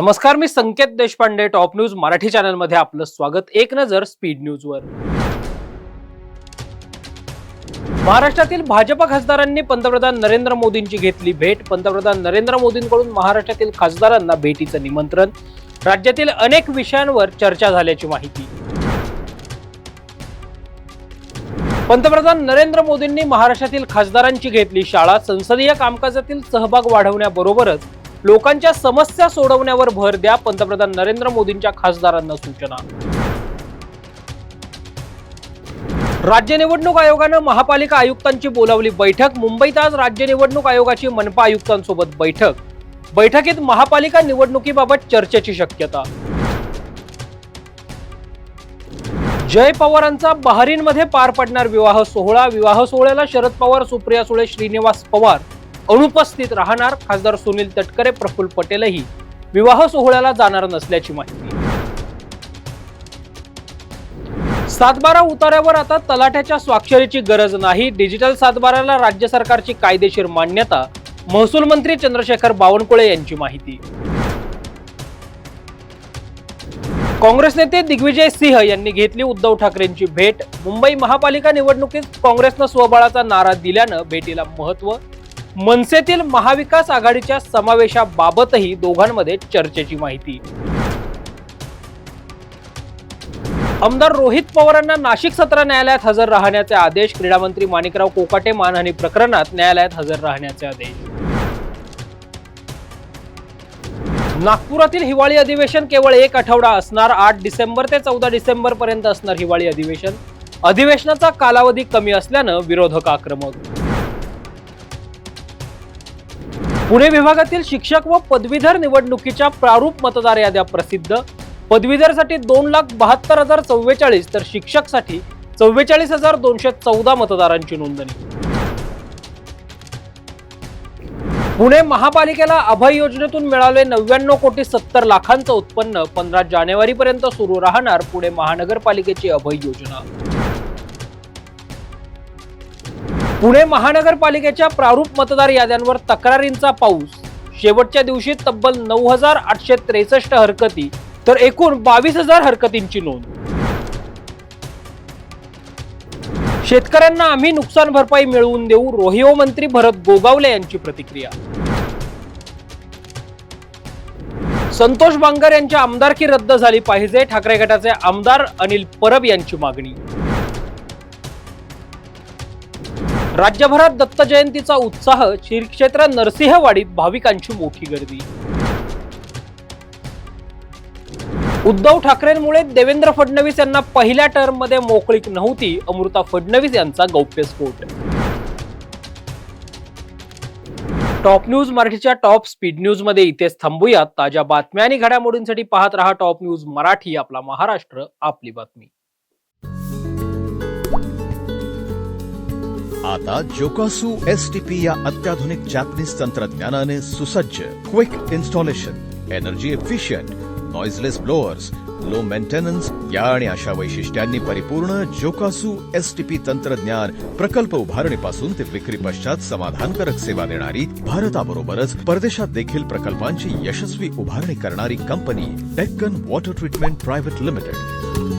नमस्कार, मी Sanket Deshpande. Top news Marathi channel मध्ये आपलं स्वागत. एक नजर स्पीड न्यूज वर. महाराष्ट्रातील भाजप खासदारांनी पंतप्रधान नरेंद्र मोदींची घेतली भेट. पंतप्रधान नरेंद्र मोदींकडून महाराष्ट्रातील खासदारांना भेटीचं निमंत्रण. राज्यातील अनेक विषयांवर चर्चा झाल्याची माहिती. पंतप्रधान नरेंद्र मोदींनी महाराष्ट्रातील खासदारांची घेतली शाळा. संसदीय कामकाजातील सहभाग वाढवण्याबरोबरच लोकांच्या समस्या सोडवण्यावर भर द्या, पंतप्रधान नरेंद्र मोदींच्या खासदारांना सूचना. राज्य निवडणूक आयोगानं महापालिका आयुक्तांची बोलावली बैठक. मुंबईत आज राज्य निवडणूक आयोगाची मनपा आयुक्तांसोबत बैठक. बैठकीत महापालिका निवडणुकीबाबत चर्चेची शक्यता. जय पवारांचा बहारीनमध्ये पार पडणार विवाह सोहळा. विवाह सोहळ्याला शरद पवार, सुप्रिया सुळे, श्रीनिवास पवार अनुपस्थित राहणार. खासदार सुनील तटकरे, प्रफुल्ल पटेलही विवाह सोहळ्याला जाणार नसल्याची माहिती. 7/12 उतार्यावर आता तलाठ्याच्या स्वाक्षरीची गरज नाही. डिजिटल 7/12ला राज्य सरकारची कायदेशीर मान्यता. महसूल मंत्री चंद्रशेखर बावनकुळे यांची माहिती. काँग्रेस नेते दिग्विजय सिंह यांनी घेतली उद्धव ठाकरेंची भेट. मुंबई महापालिका निवडणुकीत काँग्रेसनं स्वबळाचा नारा दिल्यानं भेटीला महत्व. मनसेतील महाविकास आघाडीच्या समावेशाबाबतही दोघांमध्ये चर्चेची माहिती. आमदार रोहित पवारांना नाशिक सत्र न्यायालयात हजर राहण्याचे आदेश. क्रीडा मंत्री माणिकराव कोकाटे मानहानी प्रकरणात न्यायालयात हजर राहण्याचे आदेश. नागपुरातील हिवाळी अधिवेशन केवळ 1 आठवडा असणार. 8 डिसेंबर ते 14 डिसेंबर पर्यंत असणार हिवाळी अधिवेशन. अधिवेशनाचा कालावधी कमी असल्यानं विरोधक आक्रमक. पुणे विभागातील शिक्षक व पदवीधर निवडणुकीच्या प्रारूप मतदार याद्या प्रसिद्ध. पदवीधरसाठी 2,72,044 तर शिक्षकसाठी 44,214 मतदारांची नोंदणी. पुणे महापालिकेला अभय योजनेतून मिळाले 99 कोटी 70 लाखांचं उत्पन्न. 15 जानेवारीपर्यंत सुरू राहणार पुणे महानगरपालिकेची अभय योजना. पुणे महानगरपालिकेच्या प्रारूप मतदार याद्यांवर तक्रारींचा पाऊस. शेवटच्या दिवशी तब्बल 9,863 हरकती तर एकूण 22,000 हरकतींची नोंद. शेतकऱ्यांना आम्ही नुकसान भरपाई मिळवून देऊ. रोहिओ मंत्री भरत गोगावले यांची प्रतिक्रिया. संतोष बांगर यांची आमदारकी रद्द झाली पाहिजे. ठाकरे गटाचे आमदार अनिल परब यांची मागणी. राज्यभरात दत्त जयंतीचा उत्साह. श्री क्षेत्र नरसिंहवाडीत भाविकांची मोठी गर्दी. उद्धव ठाकरेंमुळे देवेंद्र फडणवीस यांना पहिल्या टर्ममध्ये मोकळीक नव्हती. अमृता फडणवीस यांचा गौप्यस्फोट. टॉप न्यूज मराठीच्या टॉप स्पीड न्यूज मध्ये इथेच थांबूयात. ताज्या बातम्या आणि घडामोडींसाठी पाहत रहा टॉप न्यूज मराठी. आपला महाराष्ट्र, आपली बातमी. आता जोकासू एसटीपी या अत्याधुनिक जॅपनीज तंत्रज्ञानाने सुसज्ज, quick installation, energy efficient, noiseless blowers, low maintenance या आणि अशा वैशिष्ट्यांनी परिपूर्ण जोकासू एसटीपी तंत्रज्ञान प्रकल्प उभारणीपासून ते विक्री पश्चात समाधानकारक सेवा देणारी, भारताबरोबरच परदेशात देखील प्रकल्पांची यशस्वी उभारणी करणारी company Deccan water treatment private limited.